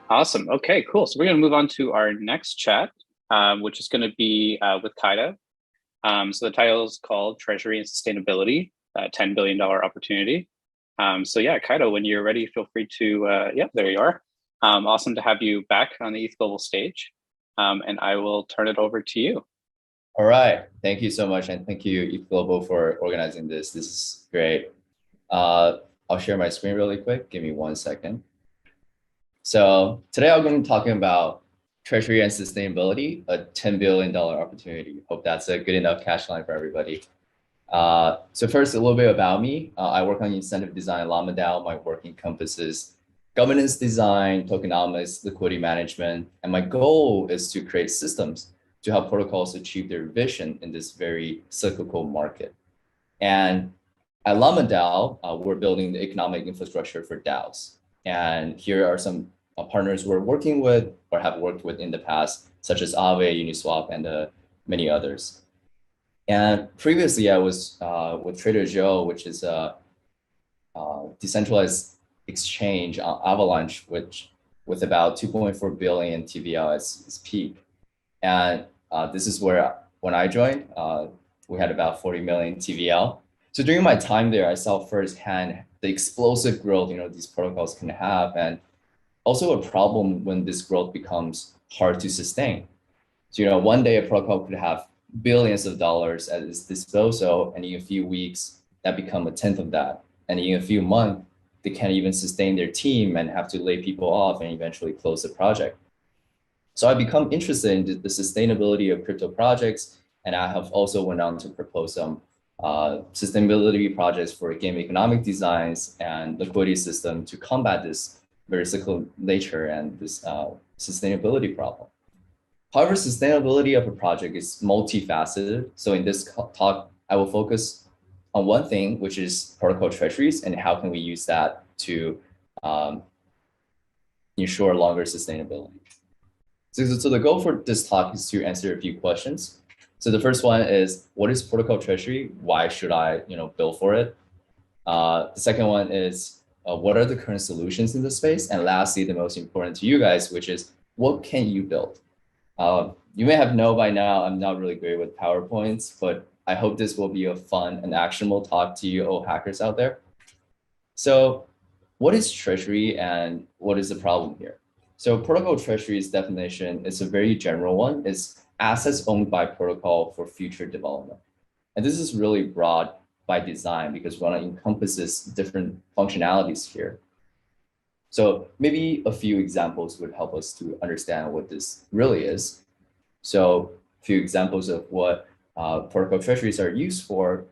Awesome. Okay, cool. So we're going to move on to our next chat, which is going to be with Kydo. So the title is called Treasury and Sustainability, $10 billion opportunity. So yeah, Kydo, when you're ready, feel free to, yeah, there you are. Awesome to have you back on the ETH Global stage. And I will turn it over to you. All right. Thank you so much. And thank you, Eve Global, for organizing this. This is great. Uh, I'll share my screen really quick. Give me 1 second. So today I'm going to be talking about Treasury and Sustainability, a $10 billion opportunity. Hope that's a good enough cash line for everybody. So first, a little bit about me. I work on incentive design at Llama DAO. My work encompasses governance design, tokenomics, liquidity management, and my goal is to create systems to help protocols achieve their vision in this very cyclical market. And at Llama DAO, we're building the economic infrastructure for DAOs. And here are some partners we're working with or have worked with in the past, such as Aave, Uniswap, and many others. And previously, I was with Trader Joe, which is a decentralized exchange on Avalanche, which with about 2.4 billion TVL as its peak. And this is where, when I joined, we had about 40 million TVL. So during my time there, I saw firsthand the explosive growth, these protocols can have, and also a problem when this growth becomes hard to sustain. So, one day a protocol could have billions of dollars at its disposal, and in a few weeks, that become a tenth of that. And in a few months, they can't even sustain their team and have to lay people off and eventually close the project. So I become interested in the sustainability of crypto projects, and I have also went on to propose some sustainability projects for game economic designs and liquidity system to combat this very cyclical nature and this sustainability problem. However, sustainability of a project is multifaceted. So in this talk, I will focus on one thing, which is protocol treasuries and how can we use that to ensure longer sustainability. So the goal for this talk is to answer a few questions. So the first one is, what is protocol treasury? Why should I build for it? The second one is, what are the current solutions in this space? And lastly, the most important to you guys, which is, what can you build? You may have known by now, I'm not really great with PowerPoints, but I hope this will be a fun and actionable talk to you old hackers out there. So what is treasury and what is the problem here? So protocol treasury's definition is a very general one. It's assets owned by protocol for future development. And this is really broad by design because one encompasses different functionalities here. So maybe a few examples would help us to understand what this really is. So a few examples of what protocol treasuries are used for: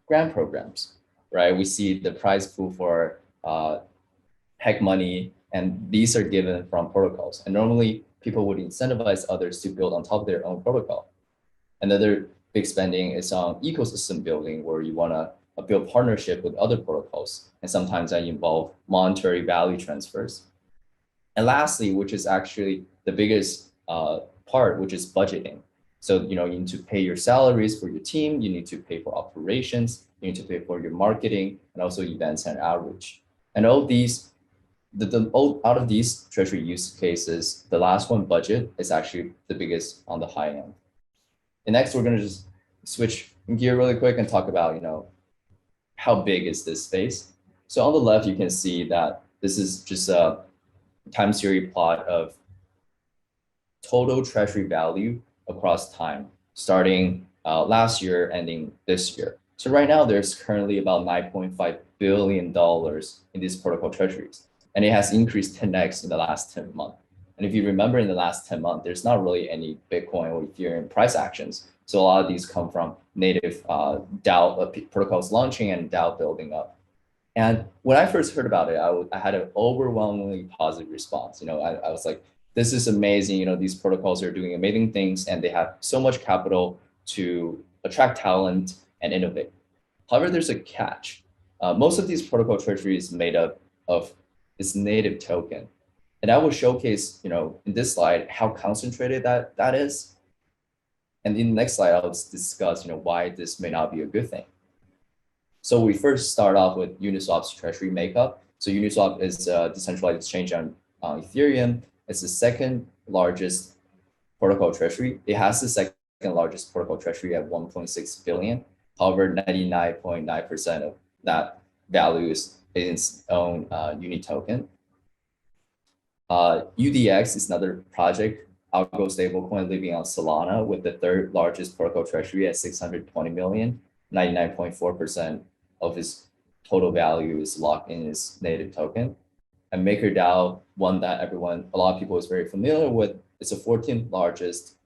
grant programs, right? We see the prize pool for HackMoney, and these are given from protocols. And normally people would incentivize others to build on top of their own protocol. Another big spending is on ecosystem building, where you want to build partnership with other protocols. And sometimes that involve monetary value transfers. And lastly, which is actually the biggest part, which is budgeting. So, you need to pay your salaries for your team. You need to pay for operations. You need to pay for your marketing and also events and outreach. And all these, out of these treasury use cases, the last one, budget, is actually the biggest on the high end. And next, we're going to just switch gear really quick and talk about, how big is this space? So on the left, you can see that this is just a time series plot of total treasury value across time, starting last year, ending this year. So right now, there's currently about $9.5 billion in these protocol treasuries, and it has increased 10x in the last 10 months. And if you remember, in the last 10 months, there's not really any Bitcoin or Ethereum price actions. So a lot of these come from native DAO protocols launching and DAO building up. And when I first heard about it, I had an overwhelmingly positive response. I was like, this is amazing. These protocols are doing amazing things and they have so much capital to attract talent and innovate. However, there's a catch. Most of these protocol treasuries made up of this native token. And I will showcase, in this slide, how concentrated that is. And in the next slide, I'll discuss, why this may not be a good thing. So we first start off with Uniswap's treasury makeup. So Uniswap is a decentralized exchange on Ethereum. It's the second largest protocol treasury. It has the second largest protocol treasury at 1.6 billion. However, 99.9% of that value is in its own uni token. UDX is another project, algo stablecoin living on Solana with the third largest protocol treasury at 620 million. 99.4% of its total value is locked in its native token. And MakerDAO, one that a lot of people is very familiar with, it's the 14th largest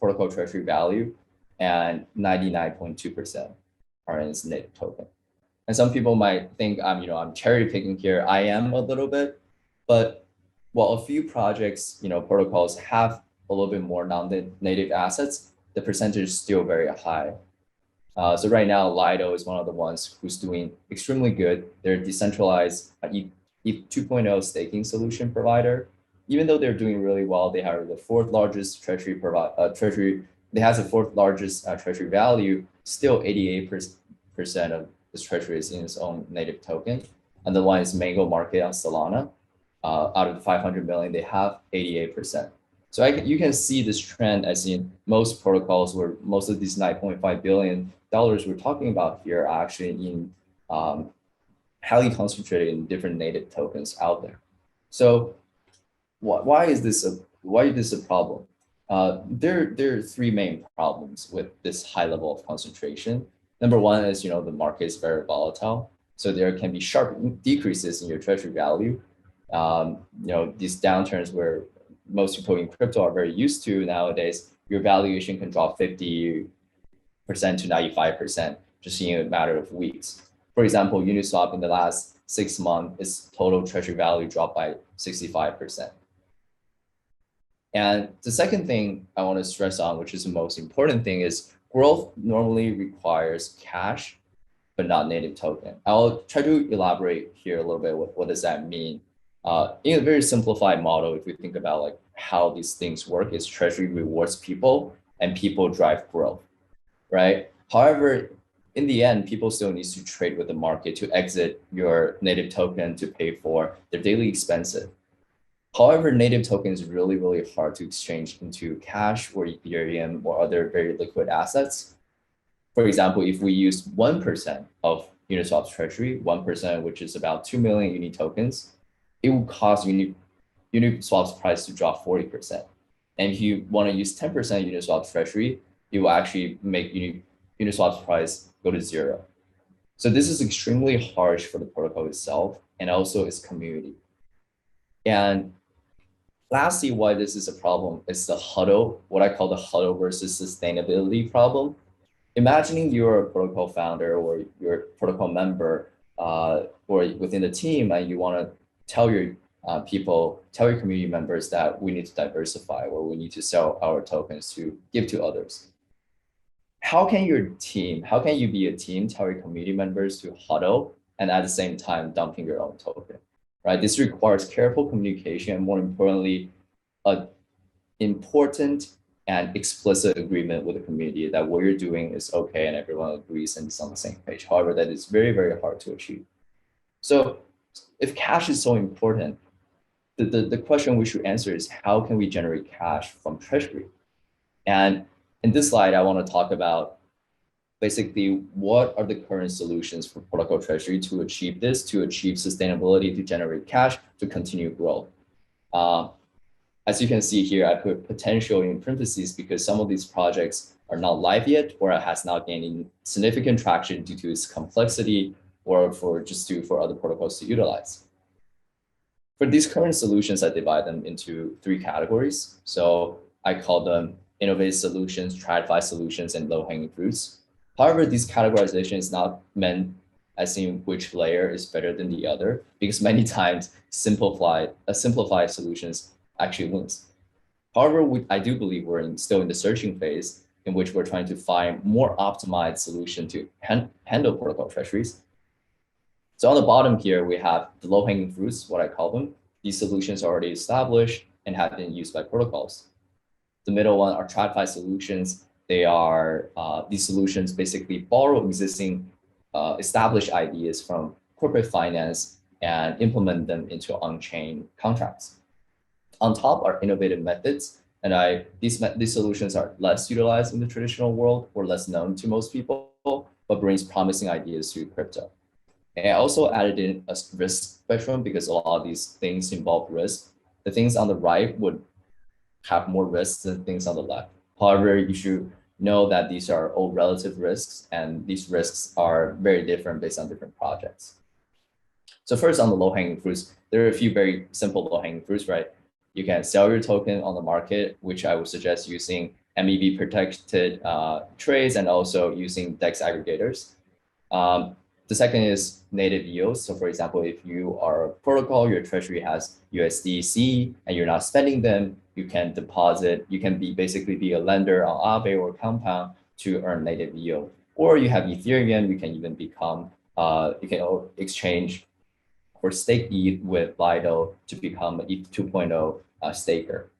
protocol treasury value, and 99.2% are in its native token. And some people might think I'm cherry picking here. I am a little bit, but while a few projects, protocols have a little bit more non-native assets, the percentage is still very high. So right now, Lido is one of the ones who's doing extremely good. They're decentralized ETH 2.0 staking solution provider. Even though they're doing really well, they have the fourth largest treasury treasury. They has the fourth largest treasury value. Still, 88% of this treasury is in its own native token. And the one is Mango Market on Solana. Out of 500 million, they have 88%. So you can see this trend as in most protocols where most of these $9.5 billion we're talking about here are actually in highly concentrated in different native tokens out there. So why is this a problem? There are three main problems with this high level of concentration. Number one is, the market is very volatile. So there can be sharp decreases in your treasury value. These downturns where most people in crypto are very used to nowadays, your valuation can drop 50% to 95% just in a matter of weeks. For example, Uniswap in the last 6 months, its total treasury value dropped by 65%. And the second thing I want to stress on, which is the most important thing, is growth normally requires cash, but not native token. I'll try to elaborate here a little bit. What does that mean? In a very simplified model, if we think about like how these things work, is treasury rewards people and people drive growth, right? However, in the end, people still need to trade with the market to exit your native token to pay for their daily expenses. However, native token is really, really hard to exchange into cash or Ethereum or other very liquid assets. For example, if we use 1% of Uniswap's treasury, 1%, which is about 2 million uni tokens, it will cause Uniswap's price to drop 40%. And if you want to use 10% Uniswap's treasury, it will actually make Uniswap's price go to zero. So this is extremely harsh for the protocol itself and also its community. And lastly, why this is a problem is the HUDL, what I call the HUDL versus sustainability problem. Imagining you're a protocol founder or you're a protocol member or within the team, and you want to tell your community members that we need to diversify or we need to sell our tokens to give to others. How can you be a team, tell your community members to HUDL and at the same time dumping your own token, right? This requires careful communication and more importantly, an important and explicit agreement with the community that what you're doing is okay and everyone agrees and is on the same page. However, that is very, very hard to achieve. So if cash is so important, the question we should answer is how can we generate cash from treasury? And in this slide, I want to talk about basically what are the current solutions for protocol treasury to achieve this, to achieve sustainability, to generate cash, to continue growth. As you can see here, I put potential in parentheses because some of these projects are not live yet or has not gained significant traction due to its complexity or for other protocols to utilize. For these current solutions, I divide them into three categories. So I call them innovative solutions, TradFi solutions, and low-hanging fruits. However, this categorization is not meant as in which layer is better than the other, because many times simplified solutions actually wins. However, I do believe we're still in the searching phase in which we're trying to find more optimized solution to handle protocol treasuries. So on the bottom here, we have the low-hanging fruits, what I call them. These solutions are already established and have been used by protocols. The middle one are TradFi solutions. They are, these solutions basically borrow existing established ideas from corporate finance and implement them into on-chain contracts. On top are innovative methods, and these solutions are less utilized in the traditional world or less known to most people, but brings promising ideas to crypto. And I also added in a risk spectrum because a lot of these things involve risk. The things on the right would have more risks than things on the left. However, you should know that these are all relative risks, and these risks are very different based on different projects. So first, on the low-hanging fruits, there are a few very simple low-hanging fruits, right? You can sell your token on the market, which I would suggest using MEV protected trades and also using DEX aggregators. The second is native yields. So for example, if you are a protocol, your treasury has USDC and you're not spending them, you can deposit, you can basically be a lender on Aave or Compound to earn native yield. Or you have Ethereum, you can even become, you can exchange or stake ETH with Lido to become an ETH 2.0 staker.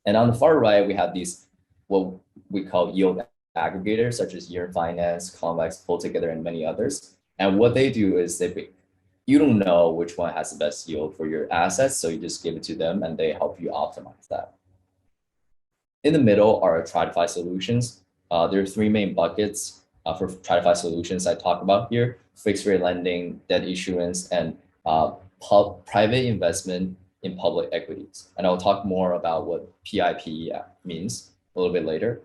And on the far right, we have these, what we call yield aggregators, such as Yearn Finance, Convex, Pull Together, and many others. And what they do is you don't know which one has the best yield for your assets, so you just give it to them and they help you optimize that. In the middle are TradFi solutions. There are three main buckets for TradFi solutions I talk about here: fixed rate lending, debt issuance, and private investment in public equities. And I'll talk more about what PIPE means a little bit later.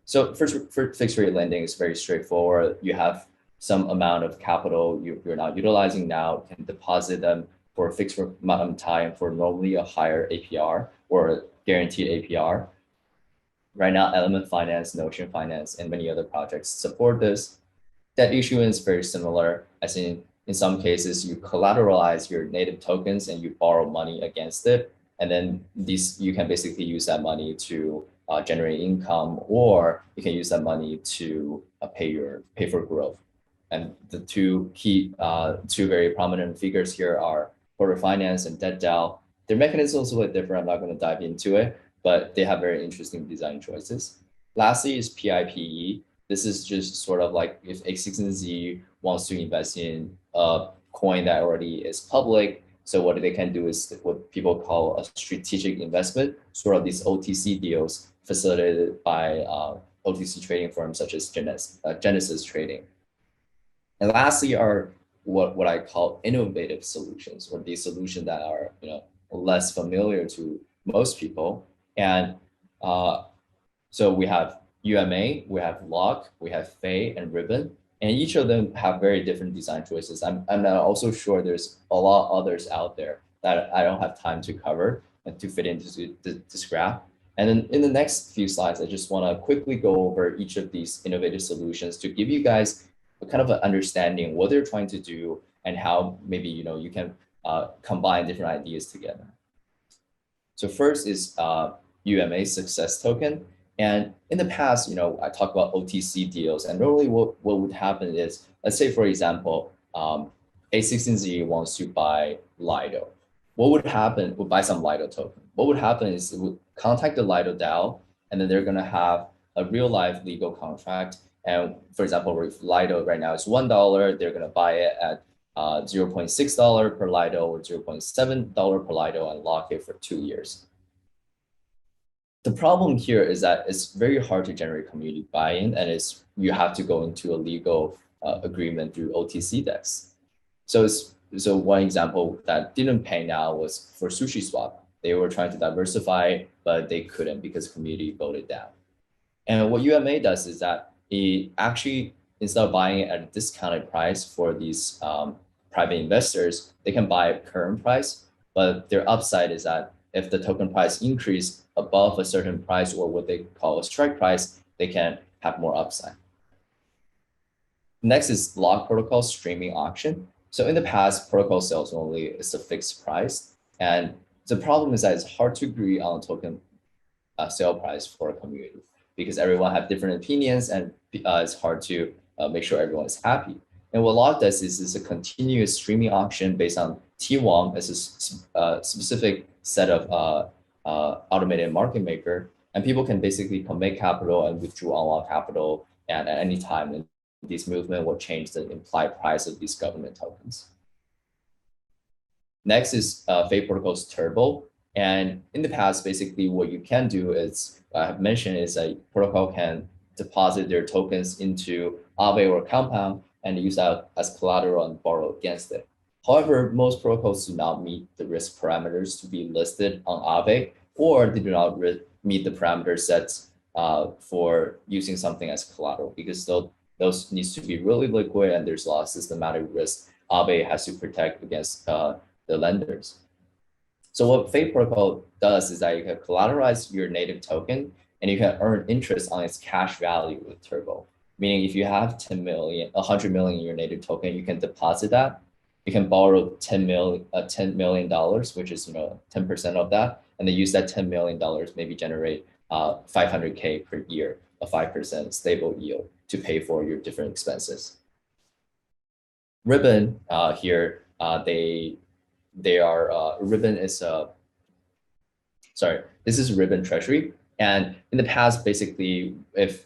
So first, for fixed rate lending is very straightforward. You have some amount of capital you're not utilizing now, you can deposit them for a fixed amount of time for normally a higher APR or a guaranteed APR. Right now, Element Finance, Notion Finance, and many other projects support this. Debt issuance, very similar, as in some cases, you collateralize your native tokens and you borrow money against it. And then you can basically use that money to generate income, or you can use that money to pay for growth. And the two very prominent figures here are Corporate Finance and DebtDAO. Their mechanisms are a little different. I'm not going to dive into it, but they have very interesting design choices. Lastly is PIPE. This is just sort of like if A16Z wants to invest in a coin that already is public. So what they can do is what people call a strategic investment, sort of these OTC deals facilitated by OTC trading firms such as Genesis Trading. And lastly are what I call innovative solutions, or these solutions that are less familiar to most people. And so we have UMA, we have Lock, we have Fei, and Ribbon, and each of them have very different design choices. I'm also sure there's a lot of others out there that I don't have time to cover and to fit into this graph. And then in the next few slides, I just want to quickly go over each of these innovative solutions to give you guys a kind of an understanding what they're trying to do and how maybe you can combine different ideas together. So first is UMA success token. And in the past, I talk about OTC deals, and normally what would happen is, let's say, for example, A16Z wants to buy Lido. What would happen? Would buy some Lido token. What would happen is it would contact the Lido DAO, and then they're going to have a real life legal contract. And for example, if Lido right now is $1, they're going to buy it at $0.6 per Lido or $0.7 per Lido and lock it for 2 years. The problem here is that it's very hard to generate community buy-in, and you have to go into a legal agreement through OTC DEX. So one example that didn't pay now was for SushiSwap. They were trying to diversify, but they couldn't because community voted down. And what UMA does is that it actually, instead of buying it at a discounted price for these private investors, they can buy at current price, but their upside is that if the token price increase above a certain price, or what they call a strike price, they can have more upside. Next is Lock Protocol streaming auction. So in the past, protocol sales only is a fixed price. And the problem is that it's hard to agree on a token sale price for a community because everyone have different opinions, and it's hard to make sure everyone is happy. And what Lock does is a continuous streaming auction based on T1 as a specific set of automated market maker, and people can basically commit capital and withdraw unlock capital at any time. And this movement will change the implied price of these government tokens. Next is Fei Protocol's Turbo. And in the past, basically what you can do is, I have mentioned, is a protocol can deposit their tokens into Aave or Compound and use that as collateral and borrow against it. However, most protocols do not meet the risk parameters to be listed on Aave, or they do not meet the parameter sets for using something as collateral, because those needs to be really liquid and there's a lot of systematic risk Aave has to protect against the lenders. So what Fate protocol does is that you can collateralize your native token and you can earn interest on its cash value with Turbo. Meaning if you have 10 million, 100 million in your native token, you can deposit that. You can borrow $10 million, which is 10% of that, and then use that $10 million, maybe generate 500K per year, a 5% stable yield to pay for your different expenses. Ribbon here, they are Ribbon is this is Ribbon Treasury. And in the past, basically, if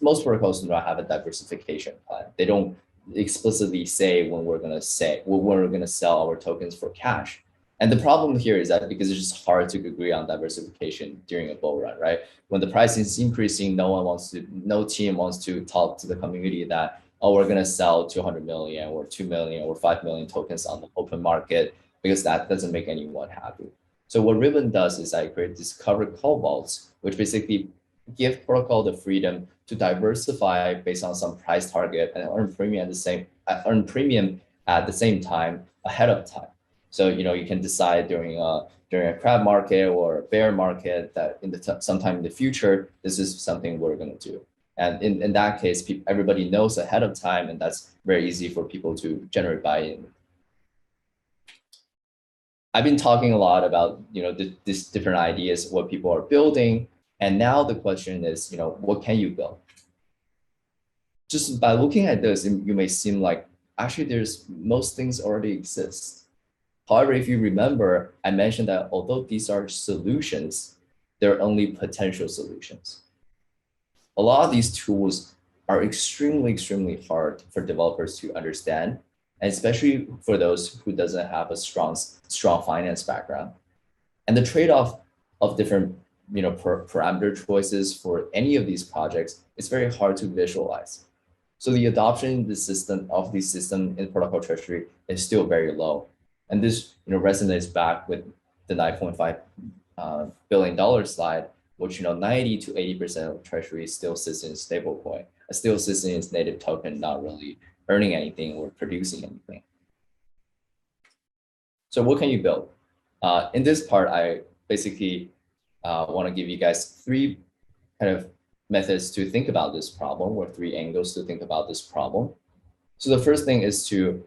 most protocols do not have a diversification plan, they don't explicitly say when we're going to sell our tokens for cash. And the problem here is that because it's just hard to agree on diversification during a bull run, right? When the price is increasing, no team wants to talk to the community that, oh, we're going to sell 200 million or 2 million or 5 million tokens on the open market, because that doesn't make anyone happy. So what Ribbon does is I create these covered call vaults, which basically give protocol the freedom to diversify based on some price target and earn premium at the same time ahead of time. So you can decide during a crab market or a bear market that sometime in the future, this is something we're going to do. And in that case, everybody knows ahead of time, and that's very easy for people to generate buy-in. I've been talking a lot about these different ideas, what people are building, and now the question is, what can you build? Just by looking at this, you may seem like actually most things already exist. However, if you remember, I mentioned that although these are solutions, they're only potential solutions. A lot of these tools are extremely, extremely hard for developers to understand, and especially for those who doesn't have a strong finance background. And the trade-off of different parameter choices for any of these projects is very hard to visualize. So the adoption in the system of the system in protocol treasury is still very low. And this resonates back with the $9.5 billion slide, which 90 to 80% of treasury still sits in stablecoin, still sits in its native token, not really earning anything or producing anything. So what can you build? In this part, I basically want to give you guys 3 kind of methods to think about this problem, or 3 angles to think about this problem. So the first thing is to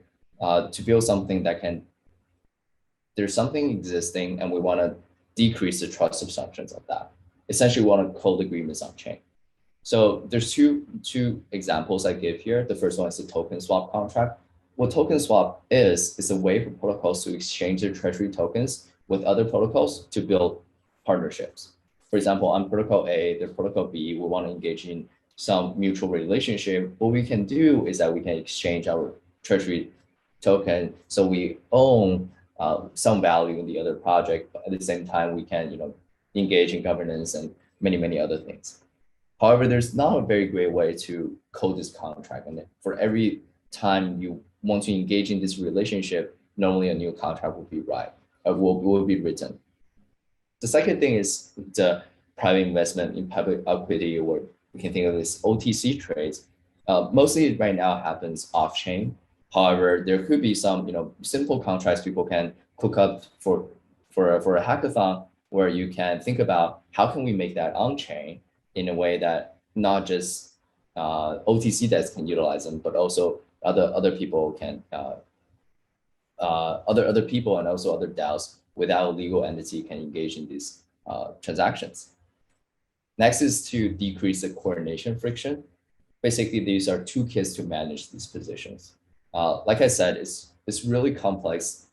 build something that there's something existing and we want to decrease the trust assumptions of that. Essentially, we want to code agreements on chain. So there's two examples I give here. The first one is the token swap contract. What token swap is a way for protocols to exchange their treasury tokens with other protocols to build partnerships. For example, on protocol A, the protocol B, we want to engage in some mutual relationship. What we can do is that we can exchange our treasury token, so we own some value in the other project, but at the same time, we can engage in governance and many other things. However, there's not a very great way to code this contract, and for every time you want to engage in this relationship, normally a new contract will be written. The second thing is the private investment in public equity, or we can think of this OTC trades. Mostly right now happens off-chain. However, there could be some simple contracts people can cook up for a hackathon, where you can think about how can we make that on-chain in a way that not just OTC desks can utilize them, but also other people can other people and also other DAOs without a legal entity can engage in these transactions. Next is to decrease the coordination friction. Basically, these are toolkits to manage these positions. Like I said, it's really complex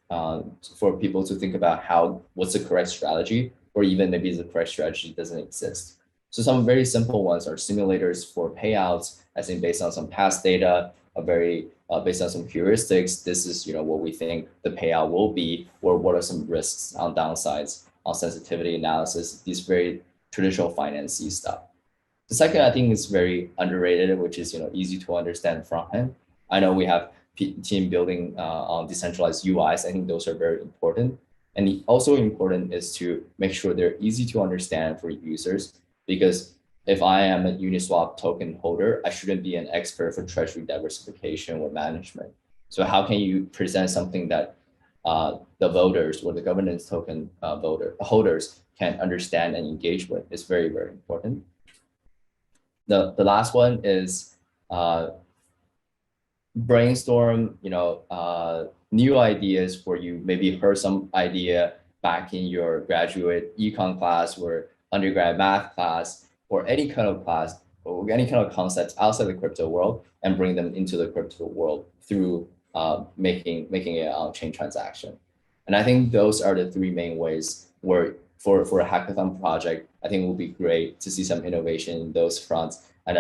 for people to think about what's the correct strategy, or even maybe the correct strategy doesn't exist. So some very simple ones are simulators for payouts, as in based on some past data, a very based on some heuristics, this is what we think the payout will be, or what are some risks on downsides, on sensitivity analysis, these very traditional finance stuff. The second, I think, is very underrated, which is easy to understand front end. I know we have team building on decentralized UIs. I think those are very important. And also important is to make sure they're easy to understand for users, because if I am a Uniswap token holder, I shouldn't be an expert for treasury diversification or management. So how can you present something that the voters or the governance token holders can understand and engage with? Is very, very important. The last one is brainstorm, new ideas for you. Maybe heard some idea back in your graduate econ class or undergrad math class, or any kind of class, or any kind of concepts outside the crypto world, and bring them into the crypto world through making it an on-chain transaction. And I think those are the three main ways where for a hackathon project, I think it will be great to see some innovation in those fronts. And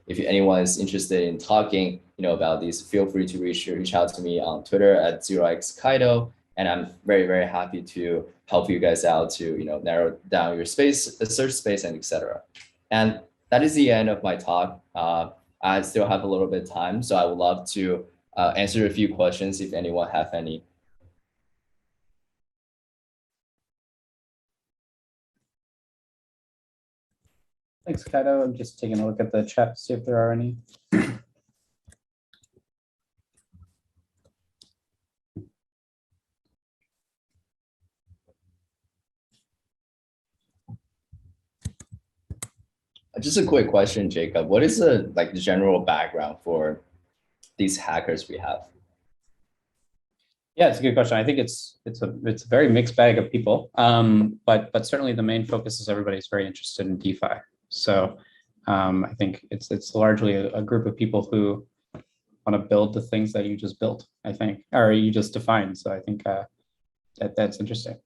if anyone is interested in talking, about these, feel free to reach out to me on Twitter at 0xkydo, and I'm very, very happy to help you guys out to narrow down your space, the search space, and etc. And that is the end of my talk. I still have a little bit of time, so I would love to answer a few questions if anyone have any. Thanks, Kydo. I'm just taking a look at the chat to see if there are any. Just a quick question, Jacob. What is the general background for these hackers we have? Yeah, it's a good question. I think it's a very mixed bag of people, but certainly the main focus is everybody's very interested in DeFi. So I think it's largely a group of people who want to build the things that you just built, I think, or you just defined. So I think that's interesting.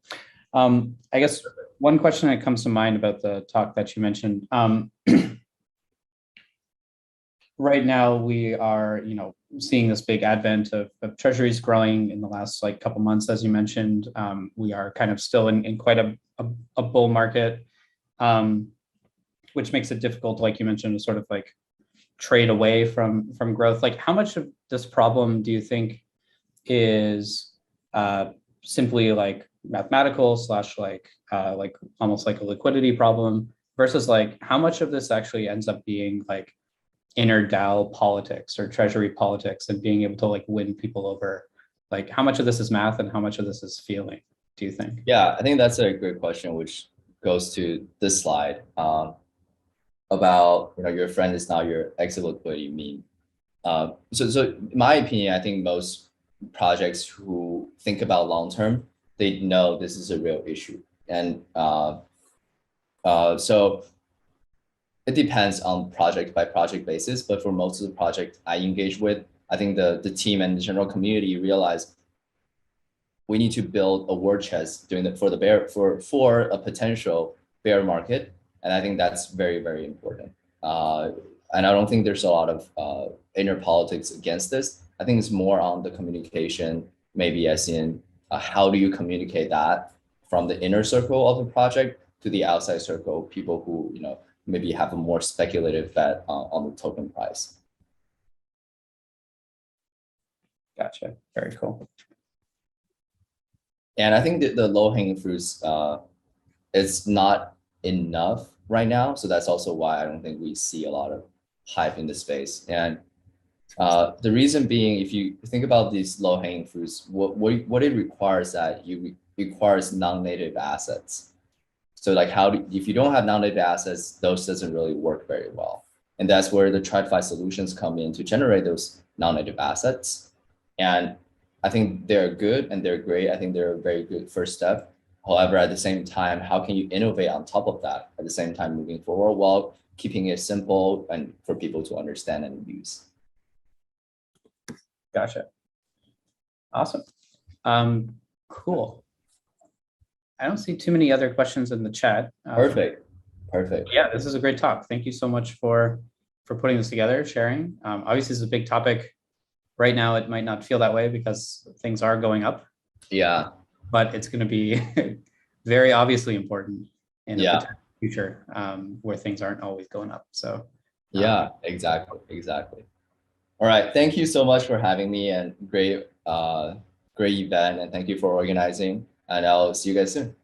I guess one question that comes to mind about the talk that you mentioned, right now we are, seeing this big advent of treasuries growing in the last couple months, as you mentioned. We are kind of still in quite a bull market, which makes it difficult, like you mentioned, to sort of trade away from growth. How much of this problem do you think is simply mathematical / almost like a liquidity problem, versus how much of this actually ends up being inner DAO politics or treasury politics, and being able to win people over? How much of this is math and how much of this is feeling, do you think? Yeah, I think that's a great question, which goes to this slide about your friend is not your exit liquidity mean. So in my opinion, I think most projects who think about long term, they know this is a real issue. And so it depends on project by project basis, but for most of the projects I engage with, I think the team and the general community realize we need to build a war chest for a potential bear market. And I think that's very, very important. And I don't think there's a lot of inner politics against this. I think it's more on the communication, maybe as in how do you communicate that from the inner circle of the project to the outside circle, people who maybe have a more speculative bet on the token price. Gotcha. Very cool. And I think that the low-hanging fruits is not enough right now. So that's also why I don't think we see a lot of hype in the space. And the reason being, if you think about these low-hanging fruits, what it requires requires non-native assets. So if you don't have non-native assets, those doesn't really work very well. And that's where the TradFi solutions come in to generate those non-native assets. And I think they're good and they're great. I think they're a very good first step. However, at the same time, how can you innovate on top of that at the same time moving forward while keeping it simple and for people to understand and use? Gotcha. Awesome. Cool. I don't see too many other questions in the chat. Perfect. Yeah, this is a great talk. Thank you so much for putting this together, sharing. Obviously, this is a big topic. right now it might not feel that way because things are going up, Yeah. but it's going to be very obviously important in a Yeah. potential future where things aren't always going up. So Yeah, exactly. Exactly. All right. Thank you so much for having me, and great event. And thank you for organizing. And I'll see you guys soon.